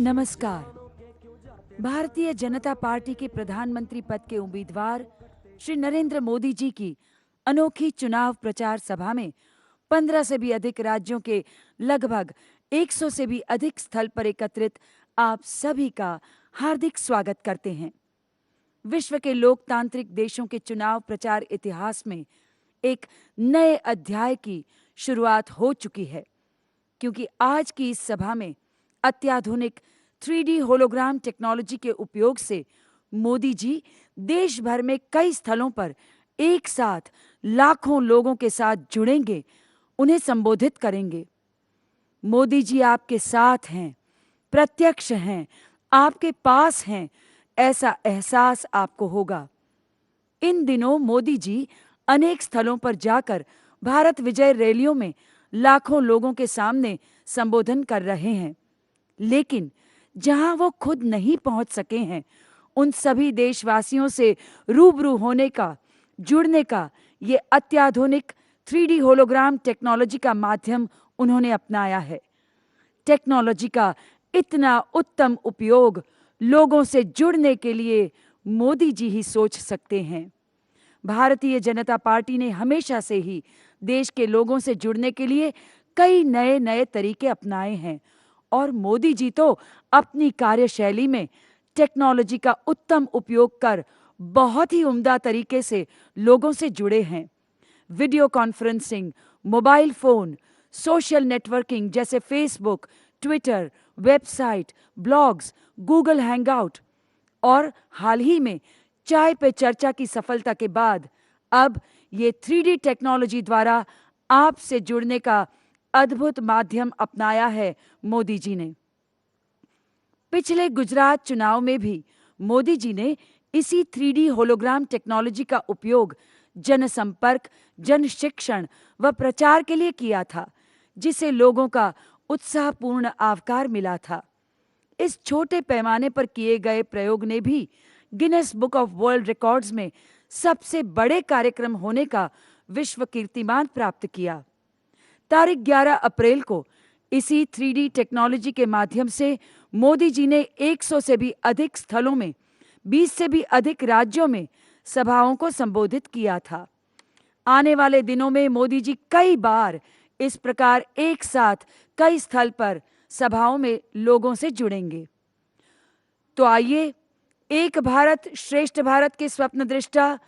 नमस्कार। भारतीय जनता पार्टी के प्रधानमंत्री पद के उम्मीदवार श्री नरेंद्र मोदी जी की अनोखी चुनाव प्रचार सभा में 15 से भी अधिक राज्यों के लगभग 100 से भी अधिक स्थल पर एकत्रित आप सभी का हार्दिक स्वागत करते हैं। विश्व के लोकतांत्रिक देशों के चुनाव प्रचार इतिहास में एक नए अध्याय की शुरुआत हो चुकी है, क्योंकि आज की इस सभा में अत्याधुनिक 3D होलोग्राम टेक्नोलॉजी के उपयोग से मोदी जी देश भर में कई स्थलों पर एक साथ लाखों लोगों के साथ जुड़ेंगे, उन्हें संबोधित करेंगे। मोदी जी आपके साथ हैं, प्रत्यक्ष हैं, आपके पास हैं, ऐसा एहसास आपको होगा। इन दिनों मोदी जी अनेक स्थलों पर जाकर भारत विजय रैलियों में लाखों लोगों के सामने संबोधन कर रहे हैं, लेकिन जहां वो खुद नहीं पहुंच सके हैं, उन सभी देशवासियों से रूबरू होने का, जुड़ने का ये अत्याधुनिक 3D होलोग्राम टेक्नोलॉजी का माध्यम उन्होंने अपनाया है। टेक्नोलॉजी का इतना उत्तम उपयोग लोगों से जुड़ने के लिए मोदी जी ही सोच सकते हैं। भारतीय जनता पार्टी ने हमेशा से ही देश के लोगों से जुड़ने के लिए कई नए नए तरीके अपनाए हैं और मोदी जी तो अपनी कार्यशैली में टेक्नोलॉजी का उत्तम उपयोग कर बहुत ही उम्दा तरीके से लोगों से जुड़े हैं। Video conferencing, mobile phone, social networking जैसे Facebook, Twitter, website, blogs, Google Hangout और हाल ही में चाय पे चर्चा की सफलता के बाद अब ये 3D टेक्नोलॉजी द्वारा आपसे जुड़ने का अद्भुत माध्यम अपनाया है मोदी जी ने। पिछले गुजरात चुनाव में भी मोदी जी ने इसी 3D होलोग्राम टेक्नोलॉजी का उपयोग जनसंपर्क, जन शिक्षण व प्रचार के लिए किया था, जिसे लोगों का उत्साहपूर्ण आवकार मिला था। इस छोटे पैमाने पर किए गए प्रयोग ने भी Guinness book of world records में सबसे बड़े कार्यक्रम होने का विश्व कीर्तिमान प्राप्त किया। तारीख 11 अप्रैल को इसी 3D टेक्नोलॉजी के माध्यम से मोदी जी ने 100 से भी अधिक स्थलों में 20 से भी अधिक राज्यों में सभाओं को संबोधित किया था। आने वाले दिनों में मोदी जी कई बार इस प्रकार एक साथ कई स्थल पर सभाओं में लोगों से जुड़ेंगे। तो आइए, एक भारत श्रेष्ठ भारत के स्वप्न दृष्टा,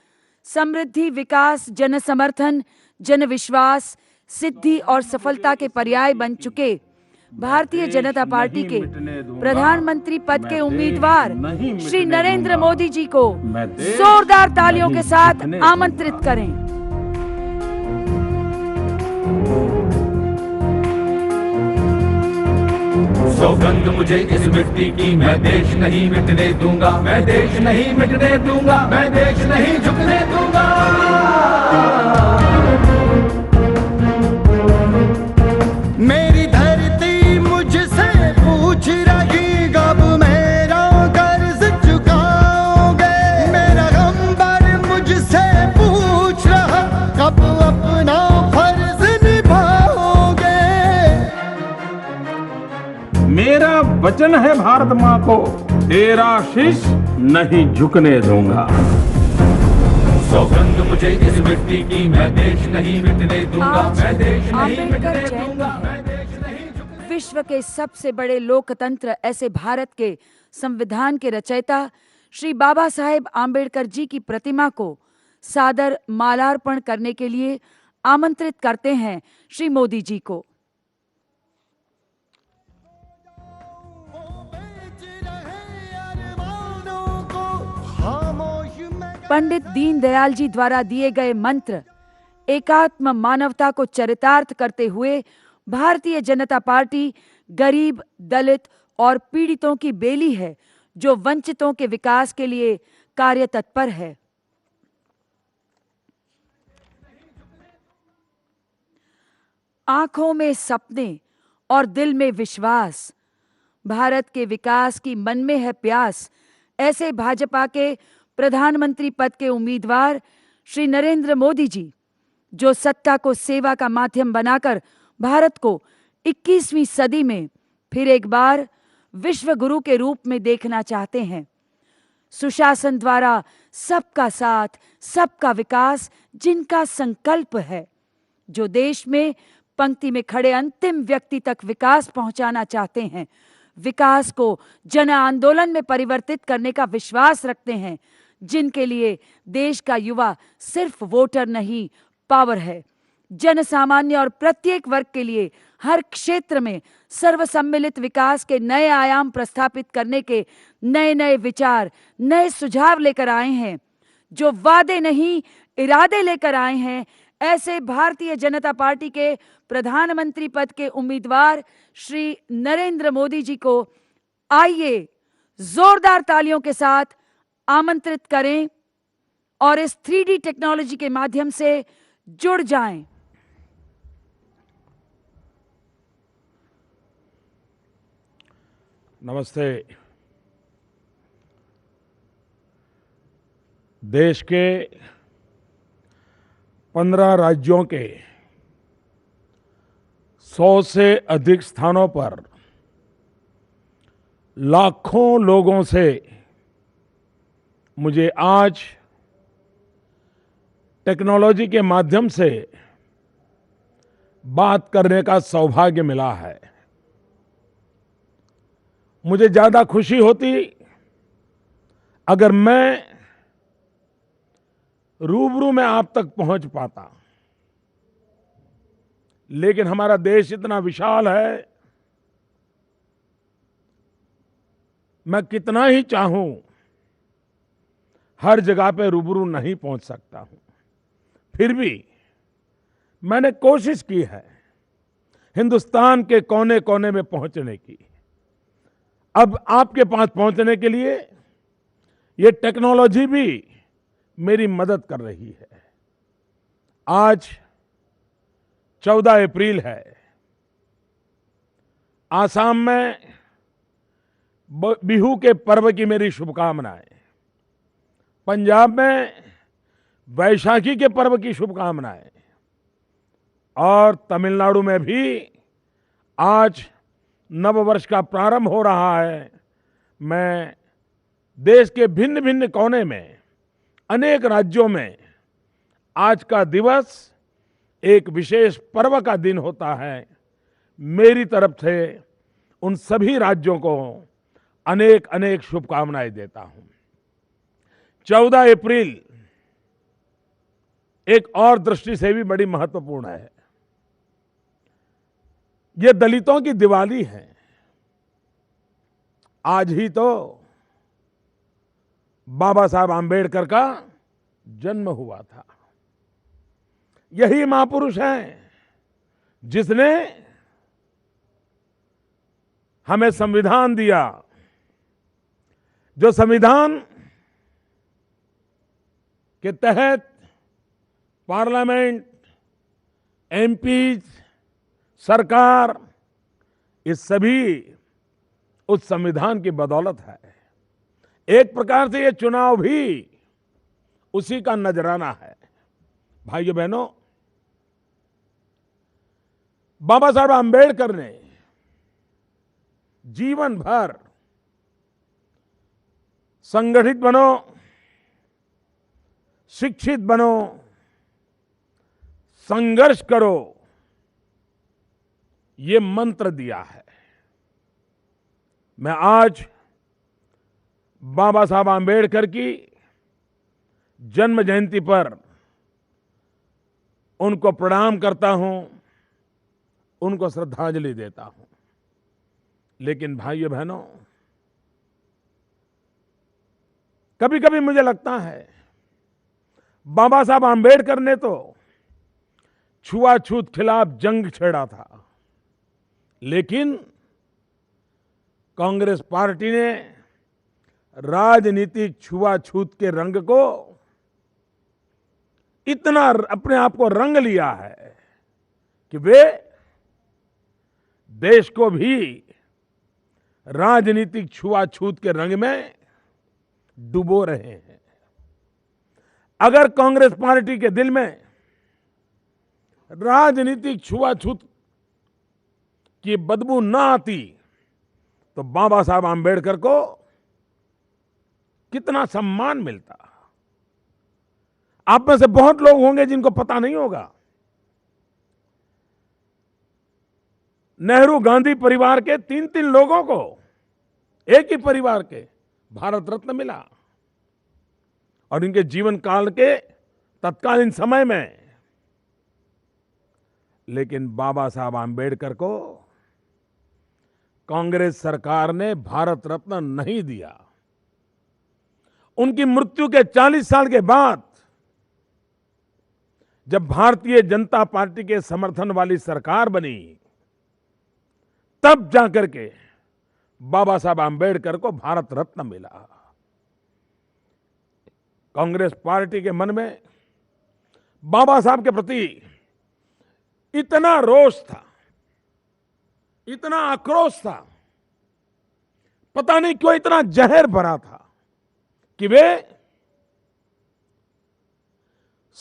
समृद्धि, विकास, जन समर्थन, जन विश्वास, सिद्धि और सफलता के पर्याय बन चुके भारतीय जनता पार्टी के प्रधानमंत्री पद के उम्मीदवार श्री नरेंद्र मोदी जी को जोरदार तालियों के साथ आमंत्रित करें। सौगंध मुझे इस मिट्टी की, मैं देश नहीं मिटने दूंगा, मैं देश नहीं मिटने दूंगा, मैं देश नहीं झुकने दूंगा। मेरी धरती मुझसे पूछ रही, कब मेरा कर्ज चुकाओगे। मेरा गंबर मुझसे पूछ रहा, कब अपना फर्ज निभाओगे। मेरा वचन है भारत माँ को, तेरा शीश नहीं झुकने दूंगा। सौगंध मुझे इस मिट्टी की, मैं देश नहीं मिटने दूंगा, मैं देश नहीं मिटने दूंगा, मैं देश नहीं झुकने। विश्व के सबसे बड़े लोकतंत्र ऐसे भारत के संविधान के रचयिता श्री बाबा साहेब आम्बेडकर जी की प्रतिमा को सादर मालार्पण करने के लिए आमंत्रित करते हैं श्री मोदी जी को। पंडित दीनदयाल जी द्वारा दिए गए मंत्र एकात्म मानवता को चरितार्थ करते हुए भारतीय जनता पार्टी गरीब, दलित और पीड़ितों की बेली है, जो वंचितों के विकास के लिए कार्य तत्पर है। आंखों में सपने और दिल में विश्वास, भारत के विकास की मन में है प्यास, ऐसे भाजपा के प्रधानमंत्री पद के उम्मीदवार श्री नरेंद्र मोदी जी, जो सत्ता को सेवा का माध्यम बनाकर भारत को 21वीं सदी में फिर एक बार विश्व गुरु के रूप में देखना चाहते हैं। सुशासन द्वारा सबका साथ, सबका विकास जिनका संकल्प है, जो देश में पंक्ति में खड़े अंतिम व्यक्ति तक विकास पहुंचाना चाहते हैं, विकास को जन आंदोलन में परिवर्तित करने का विश्वास रखते हैं, जिनके लिए देश का युवा सिर्फ वोटर नहीं, पावर है। जन सामान्य और प्रत्येक वर्ग के लिए हर क्षेत्र में सर्वसम्मिलित विकास के नए आयाम प्रस्थापित करने के नए नए विचार, नए सुझाव लेकर आए हैं, जो वादे नहीं इरादे लेकर आए हैं। ऐसे भारतीय जनता पार्टी के प्रधानमंत्री पद के उम्मीदवार श्री नरेंद्र मोदी जी को आइए जोरदार तालियों के साथ आमंत्रित करें और इस 3D टेक्नोलॉजी के माध्यम से जुड़ जाएं। नमस्ते। देश के 15 राज्यों के 100 से अधिक स्थानों पर लाखों लोगों से मुझे आज टेक्नोलॉजी के माध्यम से बात करने का सौभाग्य मिला है। मुझे ज्यादा खुशी होती अगर मैं रूबरू में आप तक पहुंच पाता, लेकिन हमारा देश इतना विशाल है, मैं कितना ही चाहूं हर जगह पे रूबरू नहीं पहुंच सकता हूं। फिर भी मैंने कोशिश की है हिंदुस्तान के कोने कोने में पहुंचने की। अब आपके पास पहुंचने के लिए ये टेक्नोलॉजी भी मेरी मदद कर रही है। आज 14 अप्रैल है। आसाम में बिहू के पर्व की मेरी शुभकामनाएं, पंजाब में वैशाखी के पर्व की शुभकामनाएं, और तमिलनाडु में भी आज नववर्ष का प्रारंभ हो रहा है। मैं देश के भिन्न भिन्न कोने में अनेक राज्यों में आज का दिवस एक विशेष पर्व का दिन होता है। मेरी तरफ से उन सभी राज्यों को अनेक अनेक शुभकामनाएं देता हूं। 14 अप्रैल एक और दृष्टि से भी बड़ी महत्वपूर्ण है। ये दलितों की दिवाली है। आज ही तो बाबा साहब आंबेडकर का जन्म हुआ था। यही महापुरुष हैं जिसने हमें संविधान दिया, जो संविधान के तहत पार्लियामेंट, एमपीज, सरकार, ये सभी उस संविधान की बदौलत है। एक प्रकार से ये चुनाव भी उसी का नजराना है। भाइयों बहनों, बाबा साहब आंबेडकर ने जीवन भर संगठित बनो, शिक्षित बनो, संघर्ष करो, ये मंत्र दिया है। मैं आज बाबा साहब आंबेडकर की जन्म जयंती पर उनको प्रणाम करता हूं, उनको श्रद्धांजलि देता हूं। लेकिन भाइयों बहनों, कभी कभी मुझे लगता है बाबा साहब आंबेडकर ने तो छुआछूत खिलाफ जंग छेड़ा था, लेकिन कांग्रेस पार्टी ने राजनीतिक छुआछूत के रंग को इतना अपने आप को रंग लिया है कि वे देश को भी राजनीतिक छुआछूत के रंग में डुबो रहे हैं। अगर कांग्रेस पार्टी के दिल में राजनीतिक छुआछूत की बदबू ना आती तो बाबा साहब आम्बेडकर को कितना सम्मान मिलता। आप में से बहुत लोग होंगे जिनको पता नहीं होगा, नेहरू गांधी परिवार के 3-3 लोगों को, एक ही परिवार के, भारत रत्न मिला। और इनके जीवन काल के तत्कालीन समय में, लेकिन बाबा साहब आम्बेडकर को कांग्रेस सरकार ने भारत रत्न नहीं दिया। उनकी मृत्यु के 40 साल के बाद जब भारतीय जनता पार्टी के समर्थन वाली सरकार बनी, तब जाकर के बाबा साहब आम्बेडकर को भारत रत्न मिला। कांग्रेस पार्टी के मन में बाबा साहब के प्रति इतना रोष था, इतना आक्रोश था, पता नहीं क्यों इतना जहर भरा था कि वे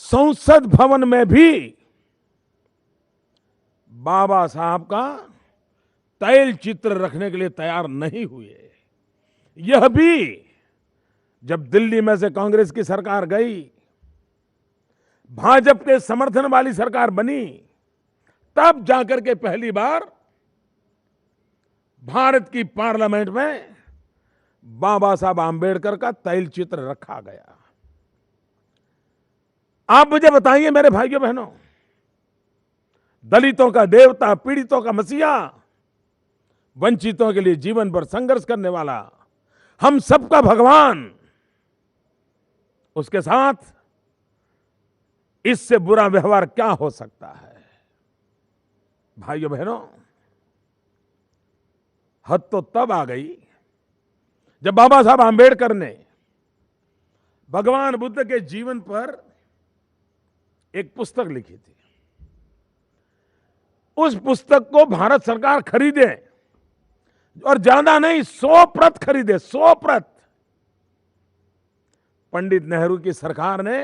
संसद भवन में भी बाबा साहब का तैल चित्र रखने के लिए तैयार नहीं हुए। यह भी जब दिल्ली में से कांग्रेस की सरकार गई, भाजपा के समर्थन वाली सरकार बनी, तब जाकर के पहली बार भारत की पार्लियामेंट में बाबा साहब आम्बेडकर का तैल चित्र रखा गया। आप मुझे बताइए मेरे भाइयों बहनों, दलितों का देवता, पीड़ितों का मसीहा, वंचितों के लिए जीवन भर संघर्ष करने वाला, हम सबका भगवान, उसके साथ इससे बुरा व्यवहार क्या हो सकता है? भाइयों बहनों, हद तो तब आ गई जब बाबा साहब आम्बेडकर ने भगवान बुद्ध के जीवन पर एक पुस्तक लिखी थी। उस पुस्तक को भारत सरकार खरीदे, और ज्यादा नहीं, 100 प्रत खरीदे, 100 प्रत। पंडित नेहरू की सरकार ने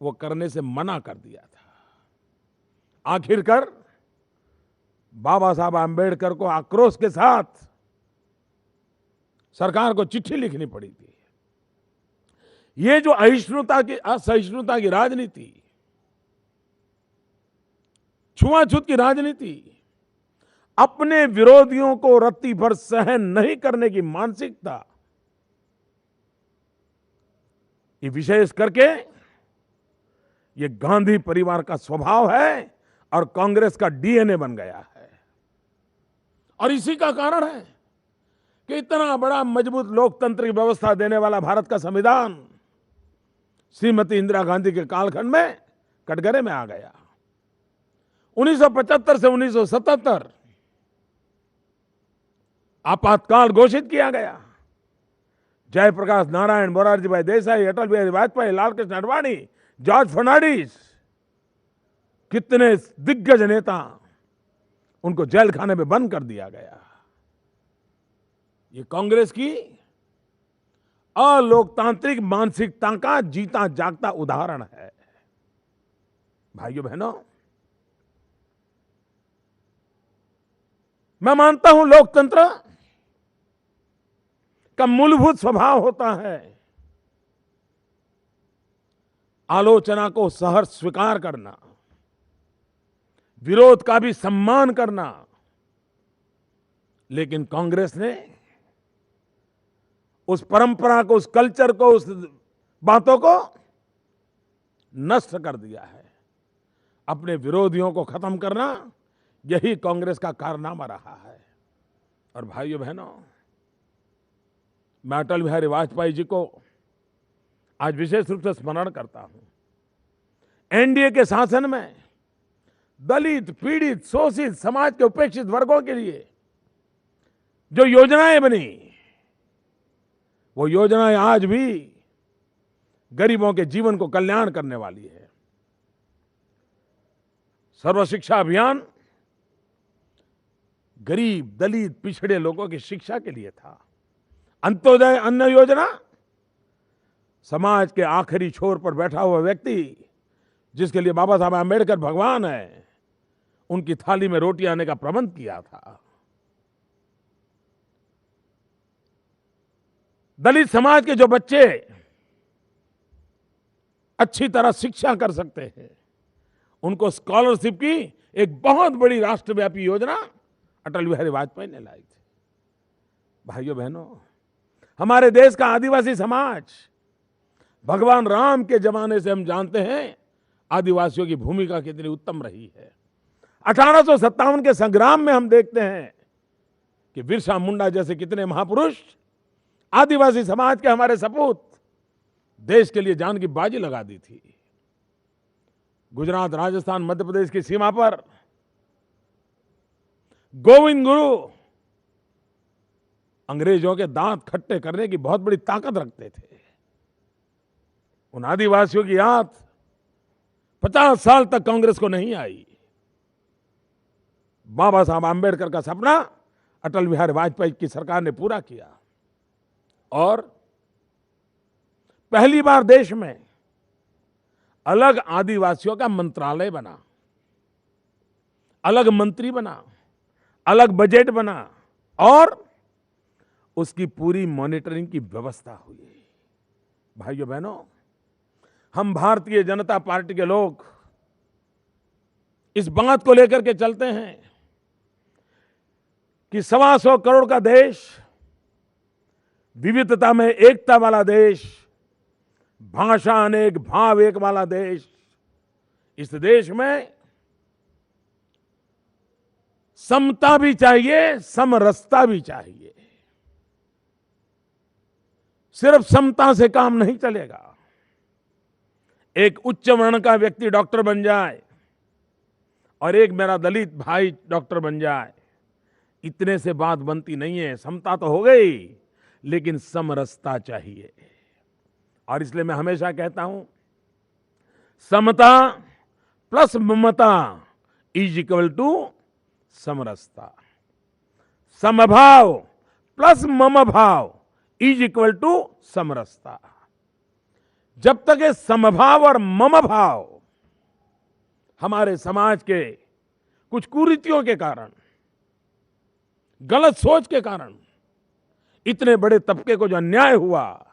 वो करने से मना कर दिया था। आखिरकार बाबा साहब आम्बेडकर को आक्रोश के साथ सरकार को चिट्ठी लिखनी पड़ी थी। ये जो असहिष्णुता की राजनीति, छुआछूत की राजनीति, अपने विरोधियों को रत्ती भर सहन नहीं करने की मानसिकता, ये विशेष करके ये गांधी परिवार का स्वभाव है और कांग्रेस का डीएनए बन गया है। और इसी का कारण है कि इतना बड़ा मजबूत लोकतांत्रिक व्यवस्था देने वाला भारत का संविधान श्रीमती इंदिरा गांधी के कालखंड में कटघरे में आ गया। 1975 से 1977 आपातकाल घोषित किया गया। जयप्रकाश नारायण, मोरारजी भाई देसाई, अटल बिहारी वाजपेयी, लालकृष्ण आडवाणी, जॉर्ज फर्नांडिस, कितने दिग्गज नेता, उनको जेल खाने में बंद कर दिया गया। ये कांग्रेस की अलोकतांत्रिक मानसिकता का जीता जागता उदाहरण है। भाइयों बहनों, मैं मानता हूं लोकतंत्र का मूलभूत स्वभाव होता है आलोचना को सहर्ष स्वीकार करना, विरोध का भी सम्मान करना। लेकिन कांग्रेस ने उस परंपरा को, उस कल्चर को, उस बातों को नष्ट कर दिया है। अपने विरोधियों को खत्म करना, यही कांग्रेस का कारनामा रहा है। और भाइयों बहनों, मैं अटल बिहारी वाजपेयी जी को आज विशेष रूप से स्मरण करता हूं। एनडीए के शासन में दलित, पीड़ित, शोषित समाज के उपेक्षित वर्गों के लिए जो योजनाएं बनी, वो योजनाएं आज भी गरीबों के जीवन को कल्याण करने वाली है। सर्व शिक्षा अभियान गरीब, दलित, पिछड़े लोगों की शिक्षा के लिए था। अंत्योदय अन्न योजना समाज के आखिरी छोर पर बैठा हुआ व्यक्ति, जिसके लिए बाबा साहब आम्बेडकर भगवान है, उनकी थाली में रोटी आने का प्रबंध किया था। दलित समाज के जो बच्चे अच्छी तरह शिक्षा कर सकते हैं, उनको स्कॉलरशिप की एक बहुत बड़ी राष्ट्रव्यापी योजना अटल बिहारी वाजपेयी ने लाई थी। भाइयों बहनों, हमारे देश का आदिवासी समाज, भगवान राम के जमाने से हम जानते हैं आदिवासियों की भूमिका कितनी उत्तम रही है। 1857 के संग्राम में हम देखते हैं कि बिरसा मुंडा जैसे कितने महापुरुष आदिवासी समाज के हमारे सपूत देश के लिए जान की बाजी लगा दी थी। गुजरात, राजस्थान, मध्य प्रदेश की सीमा पर गोविंद गुरु अंग्रेजों के दांत खट्टे करने की बहुत बड़ी ताकत रखते थे। उन आदिवासियों की याद 50 साल तक कांग्रेस को नहीं आई। बाबा साहब आंबेडकर का सपना अटल बिहारी वाजपेयी की सरकार ने पूरा किया और पहली बार देश में अलग आदिवासियों का मंत्रालय बना, अलग मंत्री बना, अलग बजट बना और उसकी पूरी मॉनिटरिंग की व्यवस्था हुई। भाइयों बहनों, हम भारतीय जनता पार्टी के लोग इस बात को लेकर के चलते हैं कि 125 करोड़ का देश, विविधता में एकता वाला देश, भाषा अनेक भाव एक वाला देश, इस देश में समता भी चाहिए, समरसता भी चाहिए। सिर्फ समता से काम नहीं चलेगा। एक उच्च वर्ण का व्यक्ति डॉक्टर बन जाए और एक मेरा दलित भाई डॉक्टर बन जाए, इतने से बात बनती नहीं है। समता तो हो गई, लेकिन समरसता चाहिए। और इसलिए मैं हमेशा कहता हूं, समता प्लस ममता इज इक्वल टू समरसता। समभाव प्लस मम भाव इज इक्वल टू समरसता। जब तक ये समभाव और मम भाव हमारे समाज के कुछ कुरीतियों के कारण, गलत सोच के कारण इतने बड़े तबके को जो अन्याय हुआ,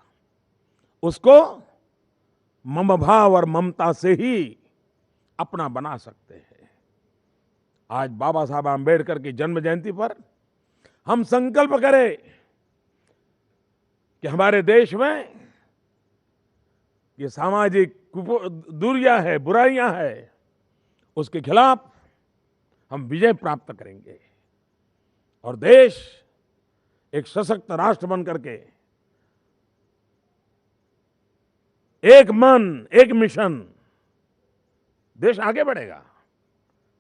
उसको मम भाव और ममता से ही अपना बना सकते हैं। आज बाबा साहब आंबेडकर की जन्म जयंती पर हम संकल्प करें कि हमारे देश में ये सामाजिक दूरियां है, बुराइयां है, उसके खिलाफ हम विजय प्राप्त करेंगे और देश एक सशक्त राष्ट्र बन करके एक मन, एक मिशन, देश आगे बढ़ेगा।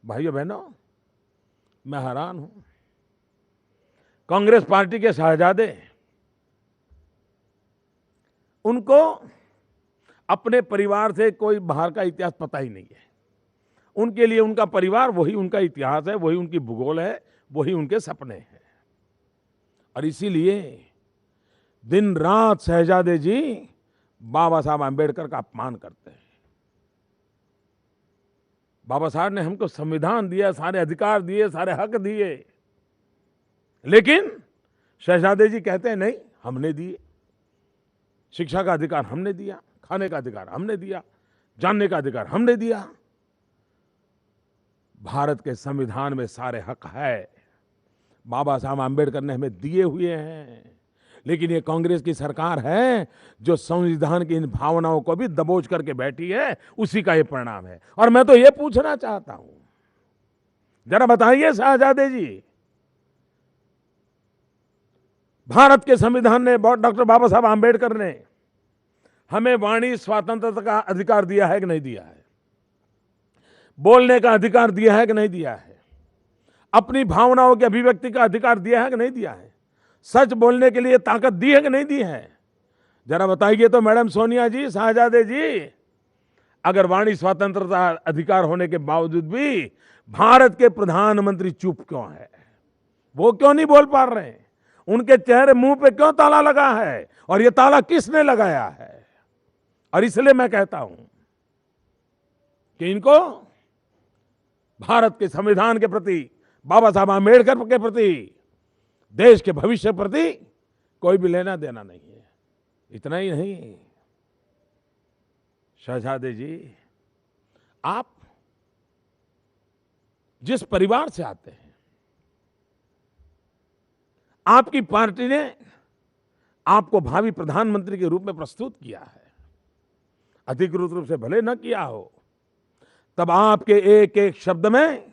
भाइयों बहनों, मैं हैरान हूं, कांग्रेस पार्टी के शहजादे, उनको अपने परिवार से कोई बाहर का इतिहास पता ही नहीं है। उनके लिए उनका परिवार वही उनका इतिहास है, वही उनकी भूगोल है, वही उनके सपने हैं। और इसीलिए दिन रात शहजादे जी बाबा साहब आंबेडकर का अपमान करते हैं। बाबा साहब ने हमको संविधान दिया, सारे अधिकार दिए, सारे हक दिए, लेकिन शहजादे जी कहते हैं नहीं, हमने दिए। शिक्षा का अधिकार हमने दिया, खाने का अधिकार हमने दिया, जानने का अधिकार हमने दिया। भारत के संविधान में सारे हक है, बाबा साहब आंबेडकर ने हमें दिए हुए हैं। लेकिन ये कांग्रेस की सरकार है जो संविधान की इन भावनाओं को भी दबोच करके बैठी है, उसी का ये परिणाम है। और मैं तो ये पूछना चाहता हूं, जरा बताइए शहजादे जी, भारत के संविधान ने, डॉक्टर बाबा साहब आंबेडकर ने हमें वाणी स्वतंत्रता का अधिकार दिया है कि नहीं दिया है? बोलने का अधिकार दिया है कि नहीं दिया है? अपनी भावनाओं की अभिव्यक्ति का अधिकार दिया है कि नहीं दिया है? सच बोलने के लिए ताकत दी है कि नहीं दी है? जरा बताइए तो मैडम सोनिया जी, शहजादे जी, अगर वाणी स्वतंत्रता अधिकार होने के बावजूद भी भारत के प्रधानमंत्री चुप क्यों है? वो क्यों नहीं बोल पा रहे हैं? उनके चेहरे मुंह पे क्यों ताला लगा है? और ये ताला किसने लगाया है? और इसलिए मैं कहता हूं कि इनको भारत के संविधान के प्रति, बाबा साहब आंबेडकर के प्रति, देश के भविष्य के प्रति कोई भी लेना देना नहीं है। इतना ही नहीं, शहजादे जी, आप जिस परिवार से आते हैं, आपकी पार्टी ने आपको भावी प्रधानमंत्री के रूप में प्रस्तुत किया है। अधिकृत रूप से भले न किया हो, तब आपके एक एक शब्द में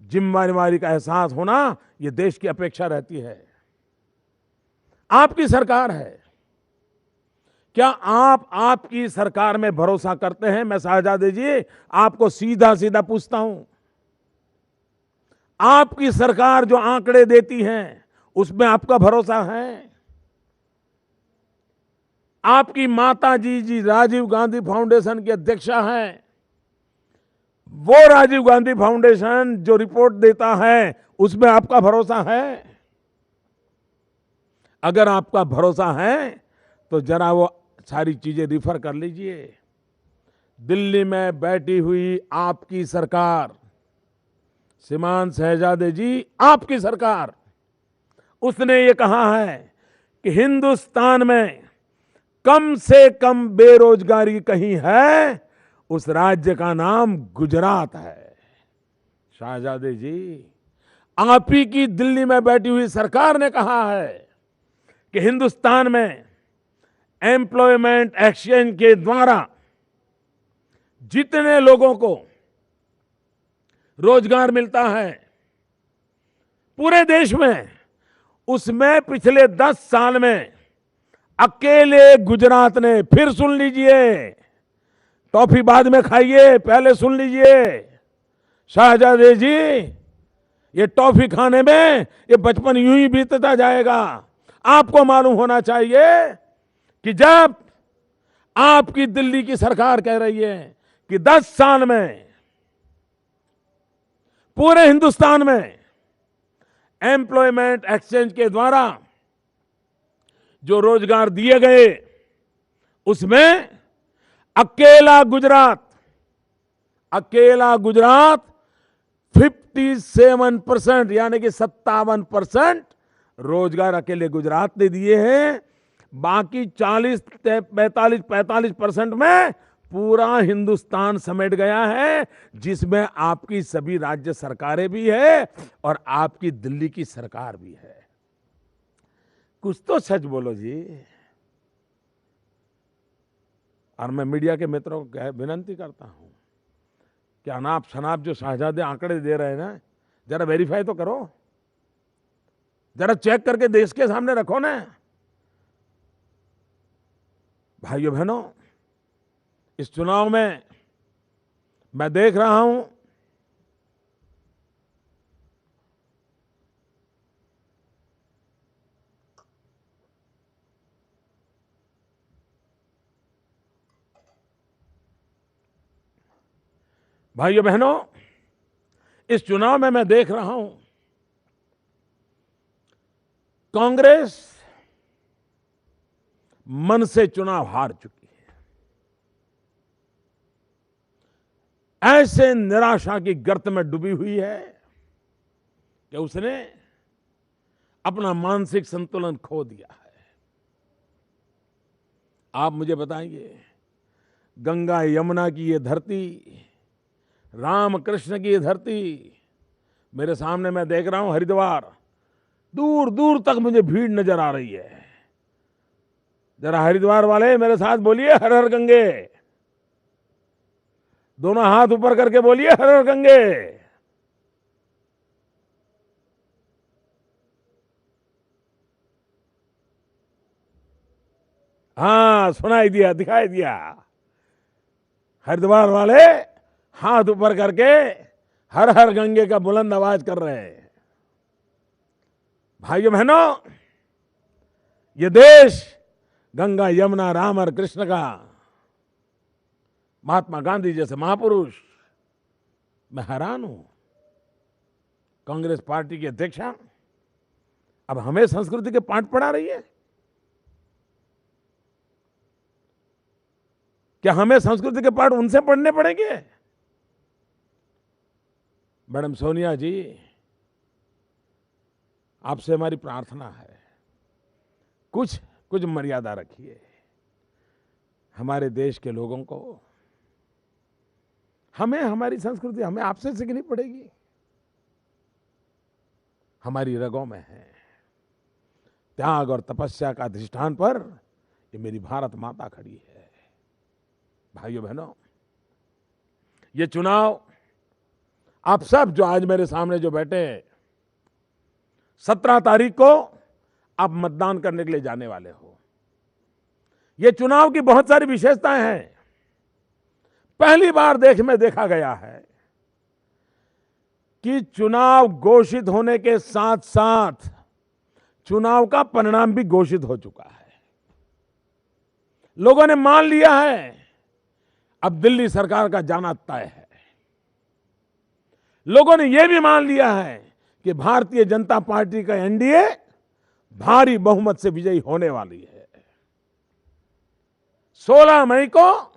जिम्मेदारी का एहसास होना यह देश की अपेक्षा रहती है। आपकी सरकार है, क्या आप आपकी सरकार में भरोसा करते हैं? मैं शहजादे जी आपको सीधा सीधा पूछता हूं, आपकी सरकार जो आंकड़े देती है उसमें आपका भरोसा है? आपकी माता जी राजीव गांधी फाउंडेशन की अध्यक्षा हैं, वो राजीव गांधी फाउंडेशन जो रिपोर्ट देता है उसमें आपका भरोसा है? अगर आपका भरोसा है तो जरा वो सारी चीजें रिफर कर लीजिए। दिल्ली में बैठी हुई आपकी सरकार, श्रीमान शहजादे जी, आपकी सरकार, उसने ये कहा है कि हिंदुस्तान में कम से कम बेरोजगारी कहीं है, उस राज्य का नाम गुजरात है। शहजादे जी, आप ही की दिल्ली में बैठी हुई सरकार ने कहा है कि हिंदुस्तान में एम्प्लॉयमेंट एक्सचेंज के द्वारा जितने लोगों को रोजगार मिलता है पूरे देश में, उसमें पिछले 10 साल में अकेले गुजरात ने, फिर सुन लीजिए, टॉफी बाद में खाइए, पहले सुन लीजिए शहजादे जी, ये टॉफी खाने में ये बचपन यूं ही बीतता जाएगा। आपको मालूम होना चाहिए कि जब आपकी दिल्ली की सरकार कह रही है कि 10 साल में पूरे हिंदुस्तान में एम्प्लॉयमेंट एक्सचेंज के द्वारा जो रोजगार दिए गए, उसमें अकेला गुजरात 57% यानी कि 57% रोजगार अकेले गुजरात ने दिए हैं। बाकी 45% में पूरा हिंदुस्तान समेट गया है, जिसमें आपकी सभी राज्य सरकारें भी है और आपकी दिल्ली की सरकार भी है। कुछ तो सच बोलो जी। और मैं मीडिया के मित्रों को विनती करता हूं कि अनाप शनाप जो शहजादे आंकड़े दे रहे हैं ना, जरा वेरीफाई तो करो, जरा चेक करके देश के सामने रखो ना। भाइयों बहनों, इस चुनाव में मैं देख रहा हूं भाइयों बहनों, इस चुनाव में मैं देख रहा हूं कांग्रेस मन से चुनाव हार चुकी है। ऐसे निराशा की गर्त में डूबी हुई है कि उसने अपना मानसिक संतुलन खो दिया है। आप मुझे बताइए, गंगा यमुना की ये धरती, राम कृष्ण की ये धरती, मेरे सामने मैं देख रहा हूं हरिद्वार, दूर दूर तक मुझे भीड़ नजर आ रही है। जरा हरिद्वार वाले मेरे साथ बोलिए हर हर गंगे, दोनों हाथ ऊपर करके बोलिए हर हर गंगे। हाँ, सुनाई दिया, दिखाई दिया। हरिद्वार वाले हाथ ऊपर करके हर हर गंगे का बुलंद आवाज कर रहे हैं। भाइयों बहनों, ये देश गंगा यमुना राम और कृष्ण का, महात्मा गांधी जैसे महापुरुष, मैं हैरान हूं। कांग्रेस पार्टी की अध्यक्षा अब हमें संस्कृति के पाठ पढ़ा रही है। क्या हमें संस्कृति के पाठ उनसे पढ़ने पड़ेंगे? मैडम सोनिया जी, आपसे हमारी प्रार्थना है, कुछ मर्यादा रखिए। हमारे देश के लोगों को, हमें हमारी संस्कृति हमें आपसे सीखनी पड़ेगी, हमारी रगों में है। त्याग और तपस्या का अधिष्ठान पर ये मेरी भारत माता खड़ी है। भाइयों बहनों, ये चुनाव आप सब जो आज मेरे सामने जो बैठे हैं, 17 तारीख को आप मतदान करने के लिए जाने वाले हो। ये चुनाव की बहुत सारी विशेषताएं हैं। पहली बार देश में देखा गया है कि चुनाव घोषित होने के साथ साथ चुनाव का परिणाम भी घोषित हो चुका है। लोगों ने मान लिया है अब दिल्ली सरकार का जाना तय है। लोगों ने यह भी मान लिया है कि भारतीय जनता पार्टी का एनडीए भारी बहुमत से विजयी होने वाली है। 16 मई को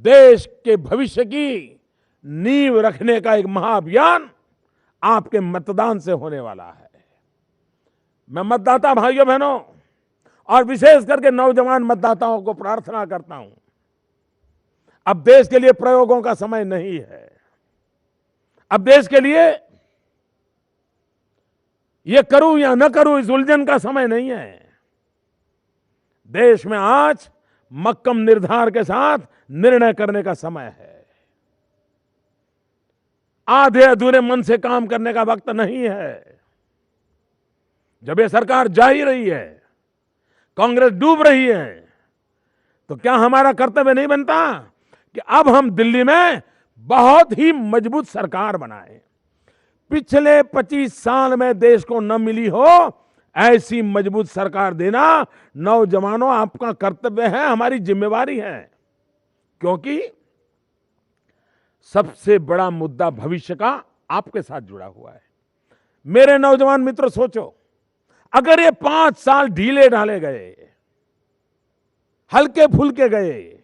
देश के भविष्य की नींव रखने का एक महाअभियान आपके मतदान से होने वाला है। मैं मतदाता भाइयों बहनों और विशेष करके नौजवान मतदाताओं को प्रार्थना करता हूं, अब देश के लिए प्रयोगों का समय नहीं है। अब देश के लिए ये करूं या न करूं इस उलझन का समय नहीं है। देश में आज मक्कम निर्धार के साथ निर्णय करने का समय है। आधे अधूरे मन से काम करने का वक्त नहीं है। जब ये सरकार जा ही रही है, कांग्रेस डूब रही है, तो क्या हमारा कर्तव्य नहीं बनता कि अब हम दिल्ली में बहुत ही मजबूत सरकार बनाएं। पिछले 25 साल में देश को न मिली हो ऐसी मजबूत सरकार देना नौजवानों आपका कर्तव्य है, हमारी जिम्मेवारी है। क्योंकि सबसे बड़ा मुद्दा भविष्य का आपके साथ जुड़ा हुआ है। मेरे नौजवान मित्रों, सोचो अगर ये 5 साल ढीले ढाले गए, हल्के फुल्के गए,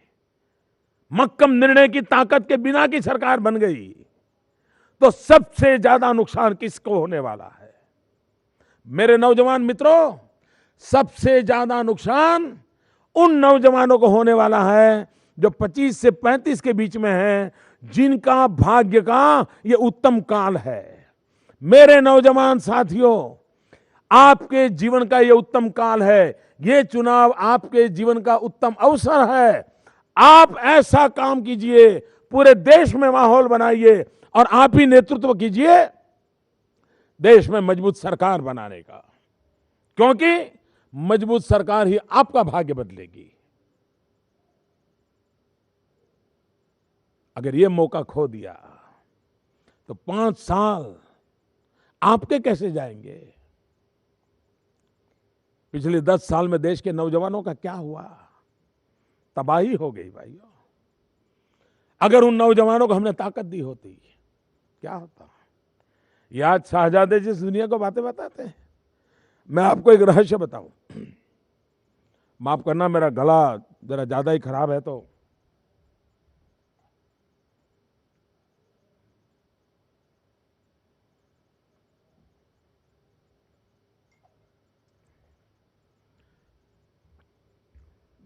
मक्कम निर्णय की ताकत के बिना की सरकार बन गई, तो सबसे ज्यादा नुकसान किसको होने वाला है? मेरे नौजवान मित्रों, सबसे ज्यादा नुकसान उन नौजवानों को होने वाला है जो 25 से 35 के बीच में हैं, जिनका भाग्य का ये उत्तम काल है। मेरे नौजवान साथियों, आपके जीवन का ये उत्तम काल है। ये चुनाव आपके जीवन का उत्तम अवसर है। आप ऐसा काम कीजिए, पूरे देश में माहौल बनाइए और आप ही नेतृत्व कीजिए देश में मजबूत सरकार बनाने का, क्योंकि मजबूत सरकार ही आपका भाग्य बदलेगी। अगर ये मौका खो दिया तो 5 साल आपके कैसे जाएंगे? पिछले 10 साल में देश के नौजवानों का क्या हुआ? तबाही हो गई भाइयों। अगर उन नौजवानों को हमने ताकत दी होती, क्या होता? ये आज शाहजादे जिस दुनिया को बातें बताते हैं। मैं आपको एक रहस्य बताऊं, माफ करना मेरा गला जरा ज्यादा ही खराब है, तो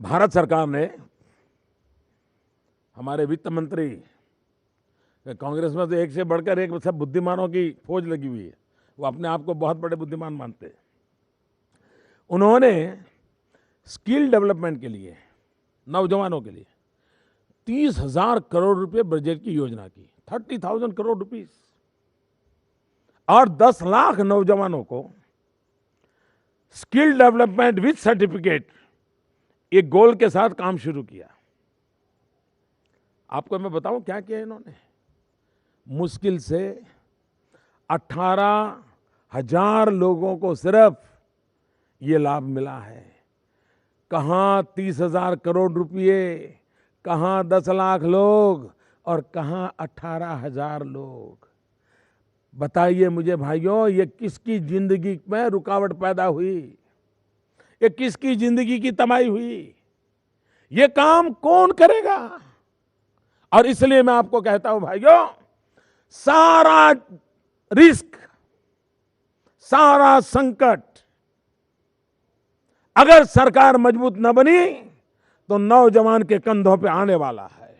भारत सरकार ने, हमारे वित्त मंत्री, कांग्रेस में तो एक से बढ़कर एक सब बुद्धिमानों की फौज लगी हुई है, वो अपने आप को बहुत बड़े बुद्धिमान मानते हैं। उन्होंने स्किल डेवलपमेंट के लिए, नौजवानों के लिए 30,000 करोड़ रुपए बजट की योजना की, 30,000 करोड़ रुपीस, और 10 लाख नौजवानों को स्किल डेवलपमेंट विद सर्टिफिकेट, एक गोल के साथ काम शुरू किया। आपको मैं बताऊं क्या किया इन्होंने? मुश्किल से 18,000 लोगों को सिर्फ ये लाभ मिला है। कहां 30,000 करोड़ रुपए, कहां 10 लाख लोग और कहां 18,000 लोग। बताइए मुझे भाइयों, ये किसकी जिंदगी में रुकावट पैदा हुई? ये किसकी जिंदगी की तबाही हुई? ये काम कौन करेगा? और इसलिए मैं आपको कहता हूं भाइयों, सारा रिस्क, सारा संकट, अगर सरकार मजबूत न बनी तो नौजवान के कंधों पे आने वाला है।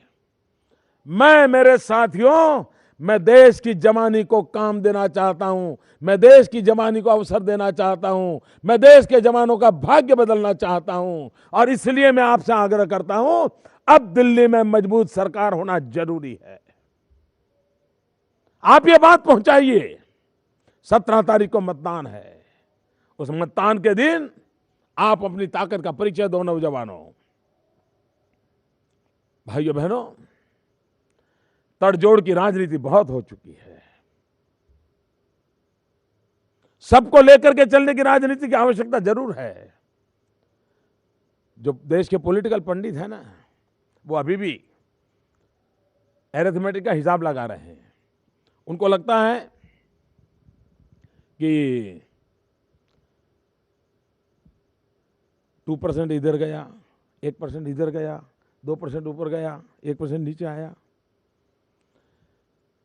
मैं मेरे साथियों, मैं देश की जवानी को काम देना चाहता हूं, मैं देश की जवानी को अवसर देना चाहता हूं, मैं देश के जवानों का भाग्य बदलना चाहता हूं। और इसलिए मैं आपसे आग्रह करता हूं, अब दिल्ली में मजबूत सरकार होना जरूरी है। आप ये बात पहुंचाइए। 17 तारीख को मतदान है। उस मतदान के दिन आप अपनी ताकत का परिचय दो नौजवानों। भाइयों बहनों, तड़जोड़ की राजनीति बहुत हो चुकी है। सबको लेकर के चलने की राजनीति की आवश्यकता जरूर है। जो देश के पॉलिटिकल पंडित हैं ना, वो अभी भी अरिथमेटिक का हिसाब लगा रहे हैं। उनको लगता है कि 2% इधर गया, 1% इधर गया, 2% ऊपर गया, 1% नीचे आया।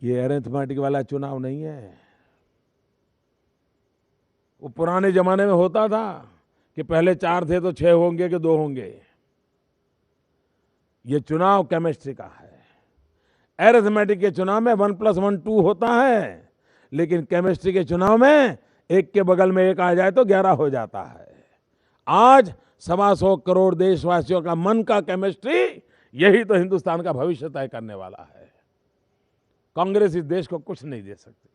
ये अरिथमेटिक वाला चुनाव नहीं है। वो पुराने जमाने में होता था कि पहले 4 थे तो 6 होंगे कि 2 होंगे। ये चुनाव केमिस्ट्री का है। अरिथमेटिक के चुनाव में 1 + 1 2 होता है, लेकिन केमिस्ट्री के चुनाव में 1 के बगल में 1 आ जाए तो 11 हो जाता है। आज 125 करोड़ देशवासियों का मन का केमिस्ट्री, यही तो हिंदुस्तान का भविष्य तय करने वाला है। कांग्रेस इस देश को कुछ नहीं दे सकती।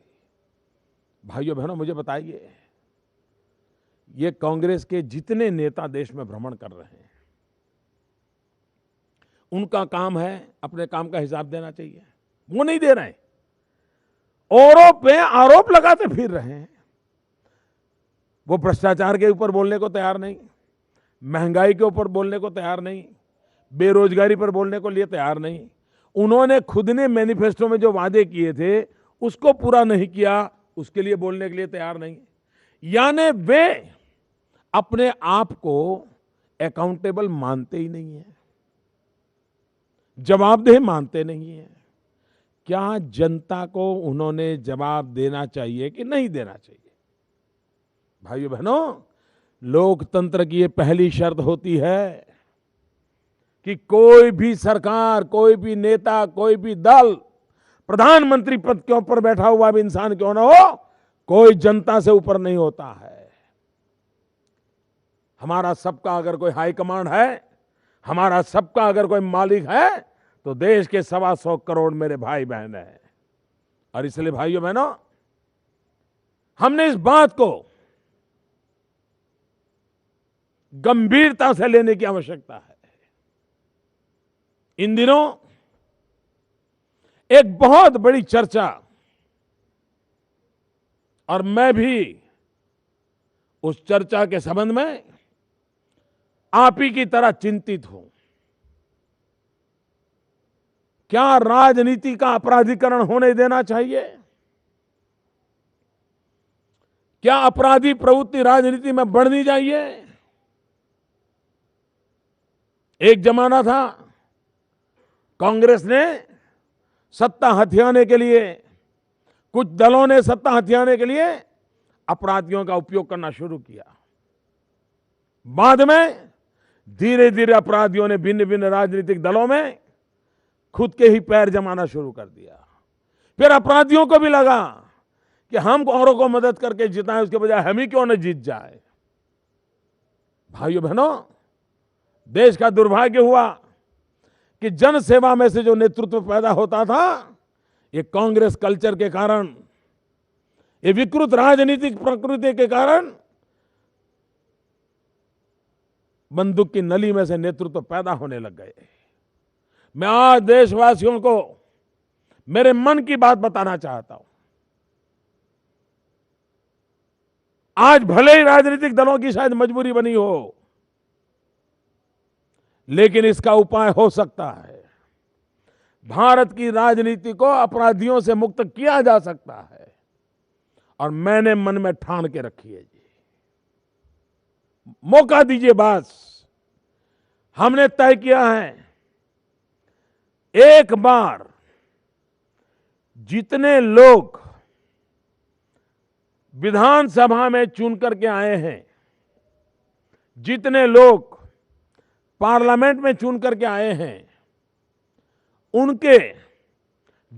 भाइयों बहनों, मुझे बताइए, ये कांग्रेस के जितने नेता देश में भ्रमण कर रहे हैं, उनका काम है अपने काम का हिसाब देना चाहिए। वो नहीं दे रहे हैं, औरों पे आरोप लगाते फिर रहे हैं। वो भ्रष्टाचार के ऊपर बोलने को तैयार नहीं, महंगाई के ऊपर बोलने को तैयार नहीं, बेरोजगारी पर बोलने को लिए तैयार नहीं। उन्होंने खुद ने मैनिफेस्टो में जो वादे किए थे उसको पूरा नहीं किया, उसके लिए बोलने के लिए तैयार नहीं। यानी वे अपने आप को अकाउंटेबल मानते ही नहीं है, जवाबदेह मानते नहीं है। क्या जनता को उन्होंने जवाब देना चाहिए कि नहीं देना चाहिए? भाइयों बहनों, लोकतंत्र की ये पहली शर्त होती है कि कोई भी सरकार, कोई भी नेता, कोई भी दल, प्रधानमंत्री पद के ऊपर बैठा हुआ भी इंसान क्यों ना हो, कोई जनता से ऊपर नहीं होता है। हमारा सबका अगर कोई हाईकमांड है, हमारा सबका अगर कोई मालिक है, तो देश के 125 करोड़ मेरे भाई बहन हैं। और इसलिए भाइयों बहनों, हमने इस बात को गंभीरता से लेने की आवश्यकता है। इन दिनों एक बहुत बड़ी चर्चा, और मैं भी उस चर्चा के संबंध में आप ही की तरह चिंतित हूं। क्या राजनीति का अपराधीकरण होने देना चाहिए? क्या अपराधी प्रवृत्ति राजनीति में बढ़नी चाहिए? एक जमाना था, कांग्रेस ने सत्ता हथियाने के लिए, कुछ दलों ने सत्ता हथियाने के लिए अपराधियों का उपयोग करना शुरू किया। बाद में धीरे धीरे अपराधियों ने भिन्न भिन्न राजनीतिक दलों में खुद के ही पैर जमाना शुरू कर दिया। फिर अपराधियों को भी लगा कि हम औरों को मदद करके जिताएं, उसके बजाय हम ही क्यों न जीत जाए। भाइयों बहनों, देश का दुर्भाग्य हुआ कि जन सेवा में से जो नेतृत्व पैदा होता था, ये कांग्रेस कल्चर के कारण, ये विकृत राजनीतिक प्रकृति के कारण बंदूक की नली में से नेतृत्व पैदा होने लग गए। मैं आज देशवासियों को मेरे मन की बात बताना चाहता हूं। आज भले ही राजनीतिक दलों की शायद मजबूरी बनी हो, लेकिन इसका उपाय हो सकता है। भारत की राजनीति को अपराधियों से मुक्त किया जा सकता है, और मैंने मन में ठान के रखी है जी। मौका दीजिए बस। हमने तय किया है, एक बार जितने लोग विधानसभा में चुन करके आए हैं, जितने लोग पार्लियामेंट में चुन करके आए हैं, उनके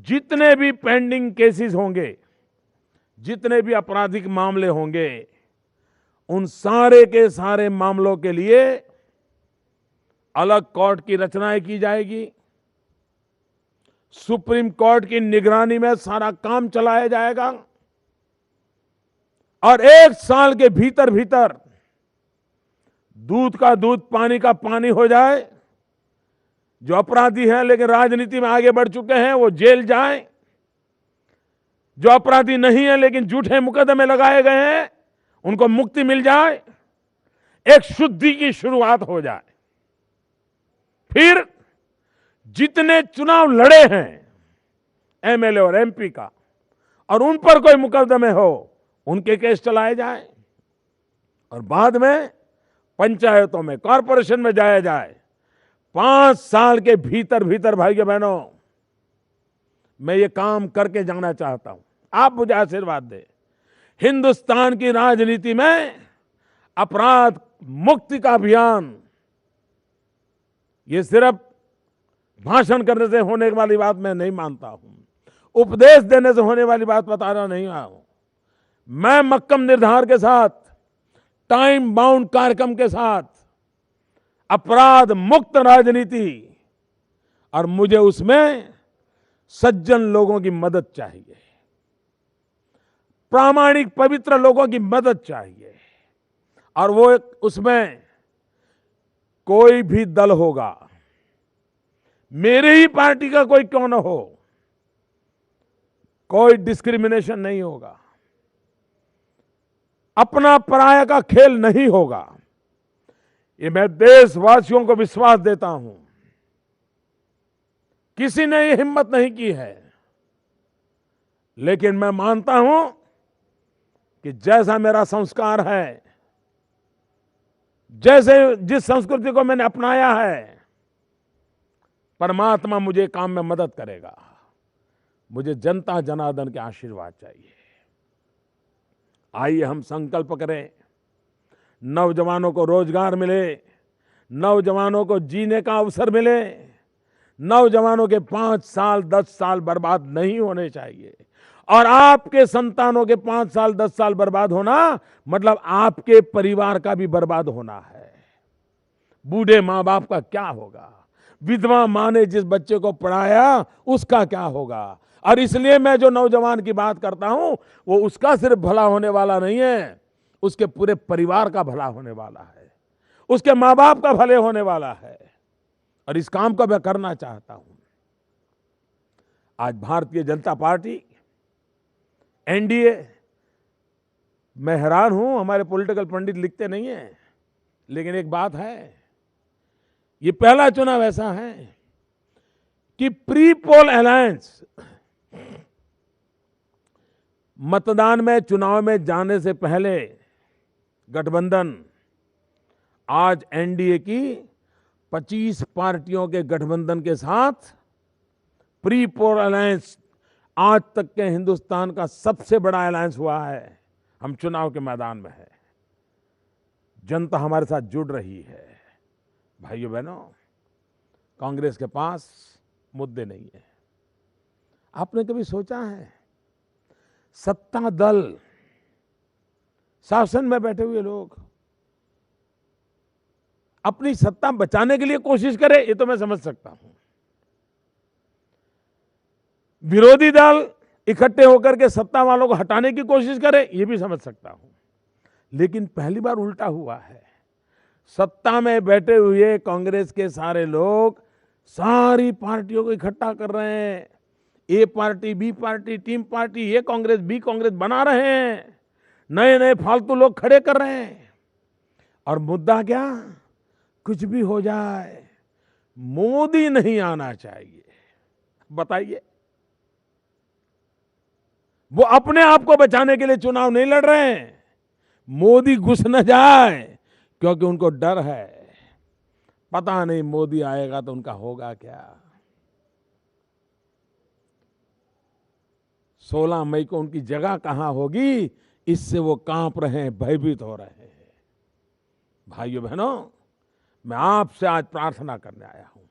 जितने भी पेंडिंग केसेस होंगे, जितने भी आपराधिक मामले होंगे, उन सारे के सारे मामलों के लिए अलग कोर्ट की रचना की जाएगी। सुप्रीम कोर्ट की निगरानी में सारा काम चलाया जाएगा और 1 साल के भीतर भीतर दूध का दूध, पानी का पानी हो जाए। जो अपराधी हैं लेकिन राजनीति में आगे बढ़ चुके हैं वो जेल जाएं। जो अपराधी नहीं है लेकिन झूठे मुकदमे लगाए गए हैं उनको मुक्ति मिल जाए। एक शुद्धि की शुरुआत हो जाए। फिर जितने चुनाव लड़े हैं एमएलए और एमपी का, और उन पर कोई मुकदमे हो, उनके केस चलाए जाए और बाद में पंचायतों में, कॉरपोरेशन में जाया जाए। 5 साल के भीतर भीतर भाइयों बहनों, मैं ये काम करके जाना चाहता हूं। आप मुझे आशीर्वाद दें। हिंदुस्तान की राजनीति में अपराध मुक्ति का अभियान ये सिर्फ भाषण करने से होने वाली बात मैं नहीं मानता हूं, उपदेश देने से होने वाली बात बता रहा नहीं हूं। मैं मक्कम निर्धार के साथ, टाइम बाउंड कार्यक्रम के साथ अपराध मुक्त राजनीति, और मुझे उसमें सज्जन लोगों की मदद चाहिए, प्रामाणिक पवित्र लोगों की मदद चाहिए। और वो उसमें कोई भी दल होगा, मेरे ही पार्टी का कोई क्यों न हो, कोई डिस्क्रिमिनेशन नहीं होगा, अपना पराया का खेल नहीं होगा। ये मैं देशवासियों को विश्वास देता हूं। किसी ने ये हिम्मत नहीं की है, लेकिन मैं मानता हूं कि जैसा मेरा संस्कार है, जैसे जिस संस्कृति को मैंने अपनाया है, परमात्मा मुझे काम में मदद करेगा। मुझे जनता जनार्दन के आशीर्वाद चाहिए। आइए हम संकल्प करें, नौजवानों को रोजगार मिले, नौजवानों को जीने का अवसर मिले, नौजवानों के 5 साल 10 साल बर्बाद नहीं होने चाहिए। और आपके संतानों के 5 साल 10 साल बर्बाद होना मतलब आपके परिवार का भी बर्बाद होना है। बूढ़े माँ बाप का क्या होगा, विधवा माँ ने जिस बच्चे को पढ़ाया उसका क्या होगा। और इसलिए मैं जो नौजवान की बात करता हूं वो उसका सिर्फ भला होने वाला नहीं है, उसके पूरे परिवार का भला होने वाला है, उसके माँ बाप का भले होने वाला है। और इस काम को मैं करना चाहता हूं। आज भारतीय जनता पार्टी, एनडीए, मैं हैरान हूं, हमारे पॉलिटिकल पंडित लिखते नहीं हैं, लेकिन एक बात है, ये पहला चुनाव ऐसा है कि प्री पोल अलायंस, मतदान में, चुनाव में जाने से पहले गठबंधन आज एनडीए की 25 पार्टियों के गठबंधन के साथ प्री पोल अलायंस आज तक के हिंदुस्तान का सबसे बड़ा अलायंस हुआ है। हम चुनाव के मैदान में है, जनता हमारे साथ जुड़ रही है। भाइयों बहनों, कांग्रेस के पास मुद्दे नहीं है। आपने कभी सोचा है, सत्ता दल, शासन में बैठे हुए लोग अपनी सत्ता बचाने के लिए कोशिश करें, ये तो मैं समझ सकता हूं। विरोधी दल इकट्ठे होकर के सत्ता वालों को हटाने की कोशिश करे, ये भी समझ सकता हूं। लेकिन पहली बार उल्टा हुआ है। सत्ता में बैठे हुए कांग्रेस के सारे लोग सारी पार्टियों को इकट्ठा कर रहे हैं। A party, B party, team party, ये कांग्रेस, बी कांग्रेस बना रहे हैं। नए नए फालतू लोग खड़े कर रहे हैं। और मुद्दा क्या? कुछ भी हो जाए, मोदी नहीं आना चाहिए। बताइए, वो अपने आप को बचाने के लिए चुनाव नहीं लड़ रहे हैं, मोदी घुस न जाए, क्योंकि उनको डर है, पता नहीं मोदी आएगा तो उनका होगा क्या। 16 मई को उनकी जगह कहां होगी, इससे वो कांप रहे हैं, भयभीत हो रहे हैं। भाइयों बहनों, मैं आपसे आज प्रार्थना करने आया हूं।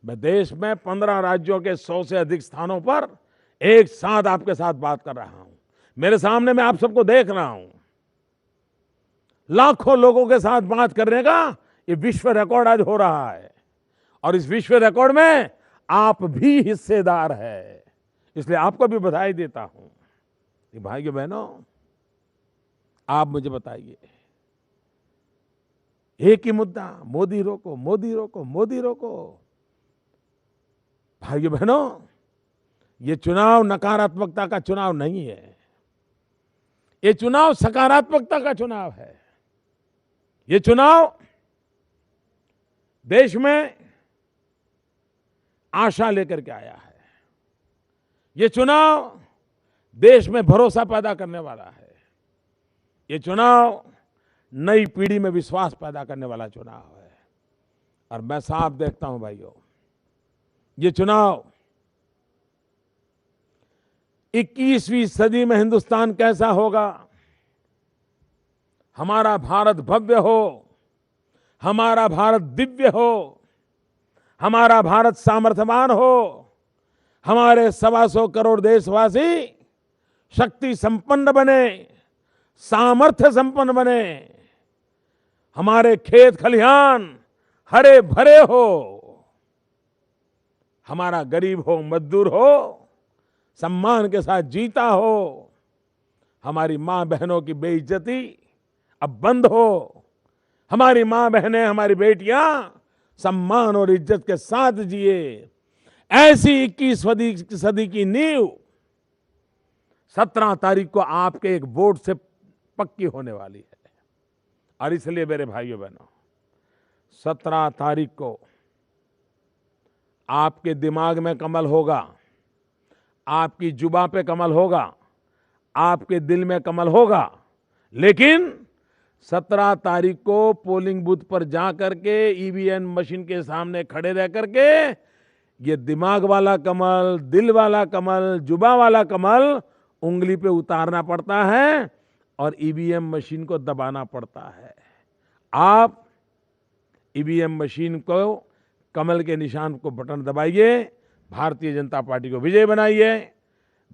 मैं देश में 15 राज्यों के 100 से अधिक स्थानों पर एक साथ आपके साथ बात कर रहा हूं। मेरे सामने मैं आप सबको देख रहा हूं। लाखों लोगों के साथ बात करने का ये विश्व रिकॉर्ड आज हो रहा है और इस विश्व रिकॉर्ड में आप भी हिस्सेदार है, इसलिए आपको भी बधाई देता हूं। भाइयों बहनों, आप मुझे बताइए, एक ही मुद्दा, मोदी रोको, मोदी रोको, मोदी रोको। भाइयों बहनों, ये चुनाव नकारात्मकता का चुनाव नहीं है, ये चुनाव सकारात्मकता का चुनाव है। ये चुनाव देश में आशा लेकर के आया है। ये चुनाव देश में भरोसा पैदा करने वाला है। ये चुनाव नई पीढ़ी में विश्वास पैदा करने वाला चुनाव है। और मैं साफ देखता हूं भाइयों, ये चुनाव 21वीं सदी में हिंदुस्तान कैसा होगा, हमारा भारत भव्य हो, हमारा भारत दिव्य हो, हमारा भारत सामर्थ्यवान हो, हमारे 125 करोड़ देशवासी शक्ति संपन्न बने, सामर्थ्य संपन्न बने, हमारे खेत खलिहान हरे भरे हो, हमारा गरीब हो, मजदूर हो, सम्मान के साथ जीता हो, हमारी मां बहनों की बेइज्जती अब बंद हो, हमारी मां बहनें, हमारी बेटियां सम्मान और इज्जत के साथ जिए। ऐसी 21वीं सदी की नींव 17 तारीख को आपके एक वोट से पक्की होने वाली है। और इसलिए मेरे भाइयों बहनों, 17 तारीख को आपके दिमाग में कमल होगा, आपकी जुबान पे कमल होगा, आपके दिल में कमल होगा, लेकिन 17 तारीख को पोलिंग बूथ पर जा करके ईवीएम मशीन के सामने खड़े रह करके ये दिमाग वाला कमल, दिल वाला कमल, जुबान वाला कमल उंगली पे उतारना पड़ता है और ईवीएम मशीन को दबाना पड़ता है। आप ईवीएम मशीन को, कमल के निशान को बटन दबाइए, भारतीय जनता पार्टी को विजय बनाइए,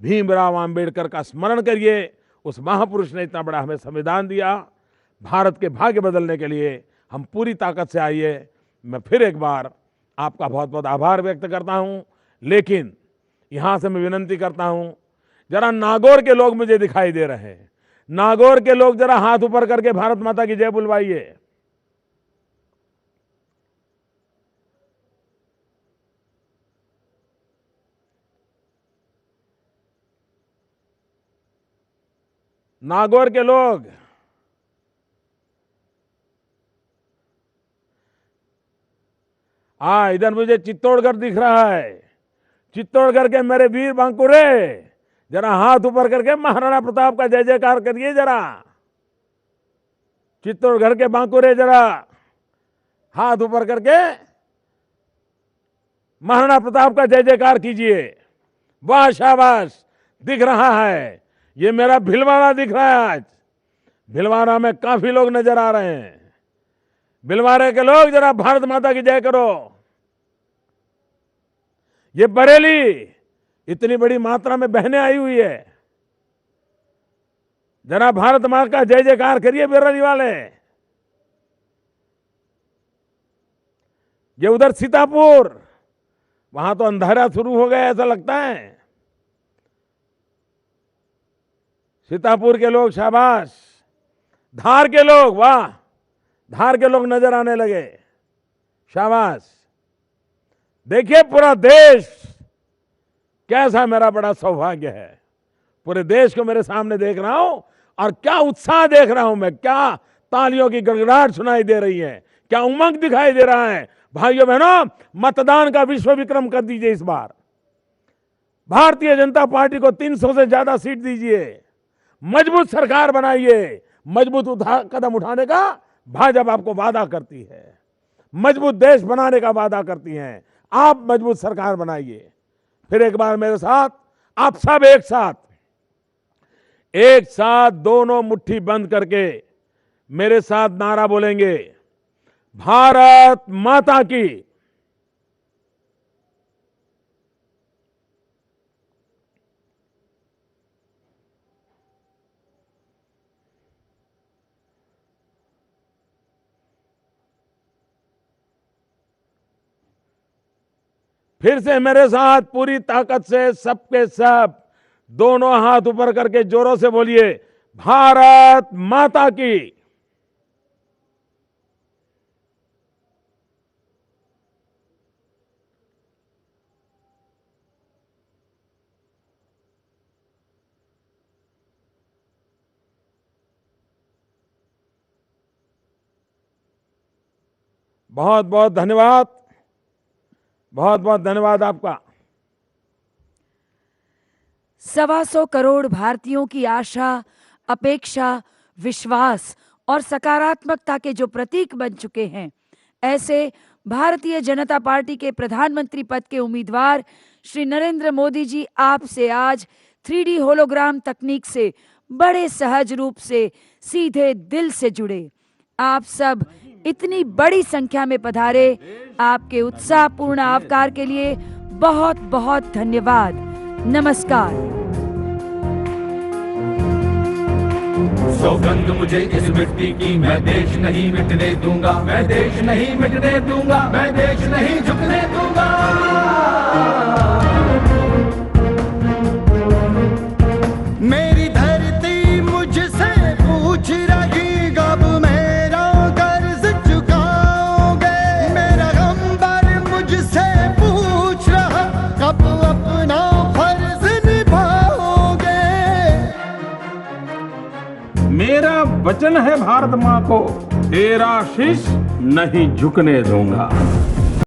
भीमराव अंबेडकर का स्मरण करिए। उस महापुरुष ने इतना बड़ा हमें संविधान दिया, भारत के भाग्य बदलने के लिए हम पूरी ताकत से आइए। मैं फिर एक बार आपका बहुत बहुत आभार व्यक्त करता हूं, लेकिन यहां से मैं विनती करता हूं, जरा नागौर के लोग मुझे दिखाई दे रहे हैं, नागौर के लोग जरा हाथ ऊपर करके भारत माता की जय बुलवाइए। नागौर के लोग, इधर मुझे चित्तौड़गढ़ दिख रहा है, चित्तौड़गढ़ के मेरे वीर बांकुरे, जरा हाथ ऊपर करके महाराणा प्रताप का जय जयकार करिए। जरा चित्तौड़गढ़ के बांकुरे जरा हाथ ऊपर करके महाराणा प्रताप का जय जयकार कीजिए। वाह, शाबाश, दिख रहा है। ये मेरा भिलवाड़ा दिख रहा है। आज भिलवाड़ा में काफी लोग नजर आ रहे हैं। भिलवाड़े के लोग जरा भारत माता की जय करो। ये बरेली, इतनी बड़ी मात्रा में बहनें आई हुई है, जरा भारत माता का जय जयकार करिए बरेली वाले। ये उधर सीतापुर, वहां तो अंधेरा शुरू हो गया ऐसा लगता है। सीतापुर के लोग शाबाश, धार के लोग, वाह, धार के लोग नजर आने लगे, शाबाश। देखिए पूरा देश, कैसा मेरा बड़ा सौभाग्य है, पूरे देश को मेरे सामने देख रहा हूं और क्या उत्साह देख रहा हूं मैं, क्या तालियों की गड़गड़ाहट सुनाई दे रही है, क्या उमंग दिखाई दे रहा है। भाइयों बहनों, मतदान का विश्व विक्रम कर दीजिए इस बार। भारतीय जनता पार्टी को 300 से ज्यादा सीट दीजिए, मजबूत सरकार बनाइए। मजबूत कदम उठाने का भाजपा आपको वादा करती है, मजबूत देश बनाने का वादा करती है। आप मजबूत सरकार बनाइए। फिर एक बार मेरे साथ, आप सब एक साथ दोनों मुट्ठी बंद करके मेरे साथ नारा बोलेंगे, भारत माता की। फिर से मेरे साथ पूरी ताकत से सबके सब दोनों हाथ ऊपर करके जोरों से बोलिए, भारत माता की। बहुत बहुत धन्यवाद, बहुत बहुत धन्यवाद आपका। 125 करोड़ भारतीयों की आशा, अपेक्षा, विश्वास और सकारात्मकता के जो प्रतीक बन चुके हैं, ऐसे भारतीय जनता पार्टी के प्रधानमंत्री पद के उम्मीदवार श्री नरेंद्र मोदी जी आपसे आज 3D होलोग्राम तकनीक से बड़े सहज रूप से सीधे दिल से जुड़े। आप सब इतनी बड़ी संख्या में पधारे, आपके उत्साहपूर्ण आवकार के लिए बहुत बहुत धन्यवाद। नमस्कार। सौगंध मुझे इस मिट्टी की, मैं देश नहीं मिटने दूंगा, मैं देश नहीं मिटने दूंगा, मैं देश नहीं झुकने दूंगा। मेरी धरती मुझसे पूछ रही, कब मेरा कर्ज चुकाओगे। मेरा गंबर मुझसे पूछ रहा, कब अपना फर्ज निभाओगे। मेरा वचन है भारत माँ को, तेरा शीश नहीं झुकने दूंगा।